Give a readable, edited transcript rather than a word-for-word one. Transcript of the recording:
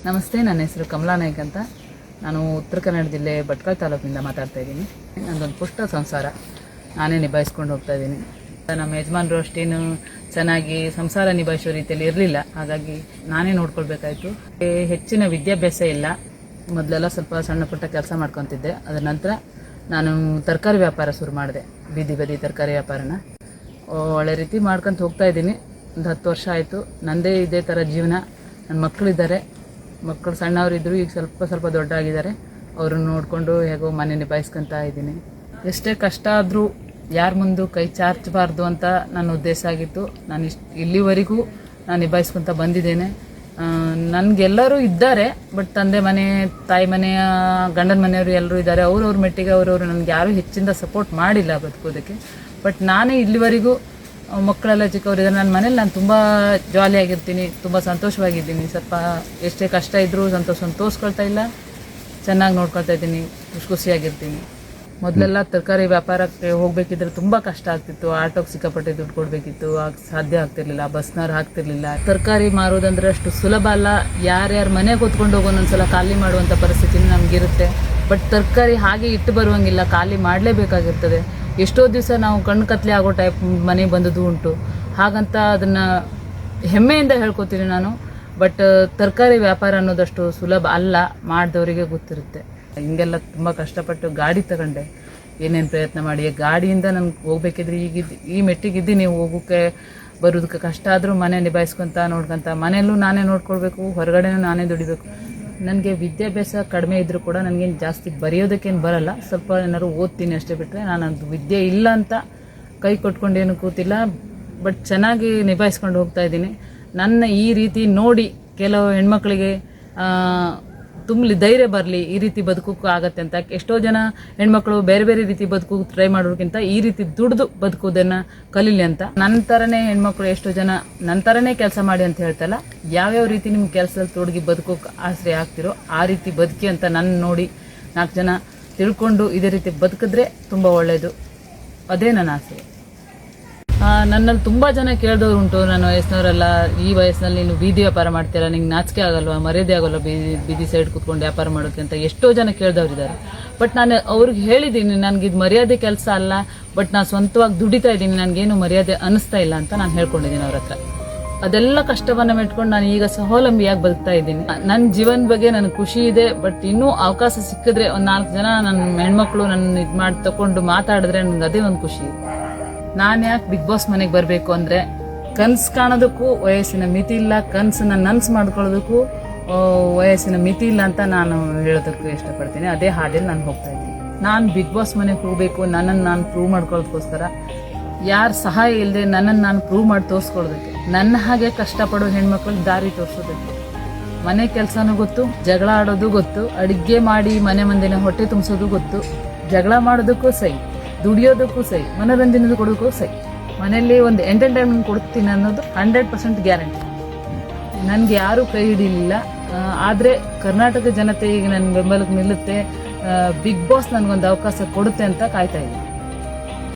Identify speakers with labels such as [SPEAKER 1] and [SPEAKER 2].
[SPEAKER 1] ನಮಸ್ತೆ, ನನ್ನ ಹೆಸರು ಕಮಲಾ ನಾಯ್ಕ್ ಅಂತ. ನಾನು ಉತ್ತರ ಕನ್ನಡ ಜಿಲ್ಲೆ ಭಟ್ಕಳ ತಾಲೂಕಿನಿಂದ ಮಾತಾಡ್ತಾ ಇದ್ದೀನಿ. ನನ್ನದೊಂದು ಪುಟ್ಟ ಸಂಸಾರ ನಾನೇ ನಿಭಾಯಿಸ್ಕೊಂಡು ಹೋಗ್ತಾ ಇದ್ದೀನಿ. ನಮ್ಮ ಯಜಮಾನರು ಅಷ್ಟೇನು ಚೆನ್ನಾಗಿ ಸಂಸಾರ ನಿಭಾಯಿಸೋ ರೀತಿಯಲ್ಲಿ ಇರಲಿಲ್ಲ, ಹಾಗಾಗಿ ನಾನೇ ನೋಡ್ಕೊಳ್ಬೇಕಾಯ್ತು. ಹೆಚ್ಚಿನ ವಿದ್ಯಾಭ್ಯಾಸ ಇಲ್ಲ. ಮೊದಲೆಲ್ಲ ಸ್ವಲ್ಪ ಸಣ್ಣ ಪುಟ್ಟ ಕೆಲಸ ಮಾಡ್ಕೊತಿದ್ದೆ. ಅದರ ನಂತರ ನಾನು ತರಕಾರಿ ವ್ಯಾಪಾರ ಶುರು ಮಾಡಿದೆ. ಬೀದಿ ಬದಿ ತರಕಾರಿ ವ್ಯಾಪಾರನ ಒಳ್ಳೆ ರೀತಿ ಮಾಡ್ಕೊತ ಹೋಗ್ತಾ ಇದ್ದೀನಿ. ಒಂದು 10 ವರ್ಷ ಆಯಿತು. ನನ್ನದೇ ಇದೇ ಥರ ಜೀವನ. ನನ್ನ ಮಕ್ಕಳಿದ್ದಾರೆ, ಮಕ್ಕಳು ಸಣ್ಣವರಿದ್ದರು, ಈಗ ಸ್ವಲ್ಪ ದೊಡ್ಡ ಆಗಿದ್ದಾರೆ. ಅವ್ರನ್ನ ನೋಡಿಕೊಂಡು ಹೇಗೋ ಮನೆ ನಿಭಾಯಿಸ್ಕೊತಾ ಇದ್ದೀನಿ. ಎಷ್ಟೇ ಕಷ್ಟ ಆದರೂ ಯಾರ ಮುಂದೆ ಕೈ ಚಾಚಬಾರ್ದು ಅಂತ ನನ್ನ ಉದ್ದೇಶ ಆಗಿತ್ತು. ನಾನು ಇಲ್ಲಿವರೆಗೂ ನಾನು ನಿಭಾಯಿಸ್ಕೊತ ಬಂದಿದ್ದೇನೆ. ನನಗೆಲ್ಲರೂ ಇದ್ದಾರೆ, ಬಟ್ ತಂದೆ ಮನೆ, ತಾಯಿ ಮನೆಯ, ಗಂಡನ ಮನೆಯವರು ಎಲ್ಲರೂ ಇದ್ದಾರೆ. ಅವ್ರವ್ರ ಮೆಟ್ಟಿಗೆ ಅವ್ರವ್ರು ನನಗೆ ಯಾರೂ ಹೆಚ್ಚಿಂದ ಸಪೋರ್ಟ್ ಮಾಡಿಲ್ಲ ಬದುಕೋದಕ್ಕೆ. ಬಟ್ ನಾನೇ ಇಲ್ಲಿವರೆಗೂ, ಮಕ್ಕಳೆಲ್ಲ ಚಿಕ್ಕವರಿದ್ದಾರೆ, ನನ್ನ ಮನೇಲಿ ನಾನು ತುಂಬ ಜಾಲಿಯಾಗಿರ್ತೀನಿ, ತುಂಬ ಸಂತೋಷವಾಗಿದ್ದೀನಿ. ಸ್ವಲ್ಪ ಎಷ್ಟೇ ಕಷ್ಟ ಇದ್ದರೂ ಸಂತೋಷವನ್ನು ತೋರಿಸ್ಕೊಳ್ತಾ ಇಲ್ಲ, ಚೆನ್ನಾಗಿ ನೋಡ್ಕೊಳ್ತಾ ಇದ್ದೀನಿ, ಖುಷಿಯಾಗಿರ್ತೀನಿ. ಮೊದಲೆಲ್ಲ ತರಕಾರಿ ವ್ಯಾಪಾರಕ್ಕೆ ಹೋಗಬೇಕಿದ್ರೆ ತುಂಬ ಕಷ್ಟ ಆಗ್ತಿತ್ತು. ಆಟೋಗೆ ಸಿಕ್ಕಾಪಟ್ಟೆ ದುಡ್ಡು ಕೊಡಬೇಕಿತ್ತು, ಸಾಧ್ಯ ಆಗ್ತಿರ್ಲಿಲ್ಲ. ಬಸ್ನವ್ರು ಹಾಕ್ತಿರ್ಲಿಲ್ಲ. ತರಕಾರಿ ಮಾರೋದಂದ್ರೆ ಅಷ್ಟು ಸುಲಭ ಅಲ್ಲ. ಯಾರ್ಯಾರ ಮನೆಗೆ ಹೊತ್ಕೊಂಡು ಹೋಗೋ ಒಂದೊಂದ್ಸಲ ಖಾಲಿ ಮಾಡುವಂಥ ಪರಿಸ್ಥಿತಿ ನಮಗಿರುತ್ತೆ. ಬಟ್ ತರಕಾರಿ ಹಾಗೆ ಇಟ್ಟು ಬರುವಂಗಿಲ್ಲ, ಖಾಲಿ ಮಾಡಲೇಬೇಕಾಗಿರ್ತದೆ. ಎಷ್ಟೋ ದಿವಸ ನಾವು ಕಣ್ಣು ಕತ್ಲೆ ಆಗೋ ಟೈಪ್ ಮನೆಗೆ ಬಂದದ್ದು ಉಂಟು. ಹಾಗಂತ ಅದನ್ನು ಹೆಮ್ಮೆಯಿಂದ ಹೇಳ್ಕೊತೀನಿ ನಾನು. ಬಟ್ ತರಕಾರಿ ವ್ಯಾಪಾರ ಅನ್ನೋದಷ್ಟು ಸುಲಭ ಅಲ್ಲ, ಮಾಡಿದವರಿಗೆ ಗೊತ್ತಿರುತ್ತೆ. ಹಿಂಗೆಲ್ಲ ತುಂಬ ಕಷ್ಟಪಟ್ಟು ಗಾಡಿ ತಗೊಂಡೆ, ಏನೇನು ಪ್ರಯತ್ನ ಮಾಡಿ ಗಾಡಿಯಿಂದ ನನಗೆ ಹೋಗ್ಬೇಕಿದ್ರೆ ಈ ಮೆಟ್ಟಿಗಿದ್ದು ಹೋಗೋಕ್ಕೆ ಬರೋದಕ್ಕೆ ಕಷ್ಟ ಆದರೂ ಮನೆ ನಿಭಾಯಿಸ್ಕೊತ ನೋಡ್ಕೊತ, ಮನೆಯಲ್ಲೂ ನಾನೇ ನೋಡ್ಕೊಳ್ಬೇಕು, ಹೊರಗಡೆನೂ ನಾನೇ ದುಡಿಬೇಕು. ನನಗೆ ವಿದ್ಯಾಭ್ಯಾಸ ಕಡಿಮೆ ಇದ್ದರೂ ಕೂಡ ನನಗೇನು ಜಾಸ್ತಿ ಬರೆಯೋದಕ್ಕೇನು ಬರಲ್ಲ. ಸ್ವಲ್ಪ ಏನಾದ್ರು ಓದ್ತೀನಿ ಅಷ್ಟೇ, ಬಿಟ್ಟರೆ ನಾನು ಅದು ವಿದ್ಯೆ ಇಲ್ಲ ಅಂತ ಕೈ ಕೊಟ್ಕೊಂಡೇನು ಕೂತಿಲ್ಲ. ಬಟ್ ಚೆನ್ನಾಗಿ ನಿಭಾಯಿಸ್ಕೊಂಡು ಹೋಗ್ತಾ ಇದ್ದೀನಿ. ನನ್ನ ಈ ರೀತಿ ನೋಡಿ ಕೆಲವು ಹೆಣ್ಮಕ್ಳಿಗೆ ತುಂಬಲಿ ಧೈರ್ಯ ಬರಲಿ, ಈ ರೀತಿ ಬದುಕೋಕ್ಕೂ ಆಗತ್ತೆ ಅಂತ. ಎಷ್ಟೋ ಜನ ಹೆಣ್ಮಕ್ಳು ಬೇರೆ ಬೇರೆ ರೀತಿ ಬದುಕೋಕೆ ಟ್ರೈ ಮಾಡೋದಕ್ಕಿಂತ ಈ ರೀತಿ ದುಡ್ದು ಬದುಕೋದನ್ನು ಕಲೀಲಿ ಅಂತ. ನನ್ನ ಥರನೇ ಹೆಣ್ಮಕ್ಳು ಎಷ್ಟೋ ಜನ ನನ್ನ ಥರನೇ ಕೆಲಸ ಮಾಡಿ ಅಂತ ಹೇಳ್ತಲ್ಲ, ಯಾವ್ಯಾವ ರೀತಿ ನಿಮ್ಮ ಕೆಲಸದಲ್ಲಿ ತೊಡಗಿ ಬದುಕೋಕೆ ಆಸರೆ ಆಗ್ತಿರೋ ಆ ರೀತಿ ಬದುಕಿ ಅಂತ ನನ್ನ ನೋಡಿ 4 ಜನ ತಿಳ್ಕೊಂಡು ಇದೇ ರೀತಿ ಬದುಕಿದ್ರೆ ತುಂಬ ಒಳ್ಳೆಯದು. ಅದೇ ನನ್ನ ಆಸೆ. ನನ್ನಲ್ಲಿ ತುಂಬ ಜನ ಕೇಳಿದವ್ರು ಉಂಟು, ನನ್ನ ವಯಸ್ಸಿನವರೆಲ್ಲ, ಈ ವಯಸ್ಸಿನಲ್ಲಿ ನೀನು ಬೀದಿ ವ್ಯಾಪಾರ ಮಾಡ್ತೀರಾ, ನಿಂಗೆ ನಾಚಿಕೆ ಆಗಲ್ವಾ, ಮರ್ಯಾದೆ ಆಗಲ್ವಾ ಬೀದಿ ಸೈಡ್ ಕೂತ್ಕೊಂಡು ವ್ಯಾಪಾರ ಮಾಡೋಕ್ಕೆ ಅಂತ ಎಷ್ಟೋ ಜನ ಕೇಳಿದವ್ರಿದ್ದಾರೆ. ಬಟ್ ನಾನು ಅವ್ರಿಗೆ ಹೇಳಿದ್ದೀನಿ, ನನಗಿದು ಮರ್ಯಾದೆ ಕೆಲಸ ಅಲ್ಲ, ಬಟ್ ನಾನು ಸ್ವಂತವಾಗಿ ದುಡಿತಾ ಇದ್ದೀನಿ, ನನಗೇನು ಮರ್ಯಾದೆ ಅನ್ನಿಸ್ತಾ ಇಲ್ಲ ಅಂತ ನಾನು ಹೇಳ್ಕೊಂಡಿದ್ದೀನಿ ಅವ್ರ ಹತ್ರ. ಅದೆಲ್ಲ ಕಷ್ಟವನ್ನು ಮೆಟ್ಕೊಂಡು ನಾನು ಈಗ ಸ್ವಾವಲಂಬಿಯಾಗಿ ಬದುಕ್ತಾ ಇದ್ದೀನಿ. ನನ್ನ ಜೀವನ ಬಗ್ಗೆ ನನಗೆ ಖುಷಿ ಇದೆ. ಬಟ್ ಇನ್ನೂ ಅವಕಾಶ ಸಿಕ್ಕಿದ್ರೆ ಒಂದು 4 ಜನ ನನ್ನ ಹೆಣ್ಮಕ್ಳು ನನ್ನ ಇದು ಮಾಡಿ ತಗೊಂಡು ಮಾತಾಡಿದ್ರೆ ನನಗೆ ಅದೇ ಒಂದು ಖುಷಿ. ನಾನು ಯಾಕೆ ಬಿಗ್ ಬಾಸ್ ಮನೆಗೆ ಬರಬೇಕು ಅಂದರೆ, ಕನಸು ಕಾಣೋದಕ್ಕೂ ವಯಸ್ಸಿನ ಮಿತಿ ಇಲ್ಲ, ಕನಸನ್ನ ನನಸು ಮಾಡ್ಕೊಳ್ಳೋದಕ್ಕೂ ವಯಸ್ಸಿನ ಮಿತಿ ಇಲ್ಲ ಅಂತ ನಾನು ಹೇಳೋದಕ್ಕೂ ಇಷ್ಟಪಡ್ತೀನಿ. ಅದೇ ಹಾದಿಯಲ್ಲಿ ನಾನು ಹೋಗ್ತಾ ಇದ್ದೀನಿ. ನಾನು ಬಿಗ್ ಬಾಸ್ ಮನೆಗೆ ಹೋಗಬೇಕು, ನನ್ನನ್ನು ನಾನು ಪ್ರೂವ್ ಮಾಡ್ಕೊಳ್ಳೋದಕ್ಕೋಸ್ಕರ, ಯಾರ ಸಹಾಯ ಇಲ್ಲದೆ ನನ್ನನ್ನು ನಾನು ಪ್ರೂವ್ ಮಾಡಿ ತೋರಿಸ್ಕೊಳ್ಳೋದಕ್ಕೆ, ನನ್ನ ಹಾಗೆ ಕಷ್ಟಪಡೋ ಹೆಣ್ಮಕ್ಳಿಗೆ ದಾರಿ ತೋರಿಸೋದಕ್ಕೆ. ಮನೆ ಕೆಲಸನೂ ಗೊತ್ತು, ಜಗಳ ಆಡೋದು ಗೊತ್ತು, ಅಡುಗೆ ಮಾಡಿ ಮನೆ ಮಂದಿನ ಹೊಟ್ಟೆ ತುಂಬಿಸೋದು ಗೊತ್ತು, ಜಗಳ ಮಾಡೋದಕ್ಕೂ ಸೈ, ದುಡಿಯೋದಕ್ಕೂ ಸೈ, ಮನೋರಂಜನೆ ಕೊಡೋದಕ್ಕೂ ಸೈ, ಮನೆಯಲ್ಲಿ ಒಂದು ಎಂಟರ್ಟೈನ್ಮೆಂಟ್ ಕೊಡ್ತೀನಿ ಅನ್ನೋದು 100% ಗ್ಯಾರಂಟಿ. ನನಗೆ ಯಾರೂ ಕೈ ಹಿಡಿಲಿಲ್ಲ. ಆದರೆ ಕರ್ನಾಟಕ ಜನತೆ ಈಗ ನನ್ನ ಬೆಂಬಲಕ್ಕೆ ನಿಲ್ಲುತ್ತೆ, ಬಿಗ್ ಬಾಸ್ ನನಗೊಂದು ಅವಕಾಶ ಕೊಡುತ್ತೆ ಅಂತ ಕಾಯ್ತಾ ಇದ್ದೀನಿ.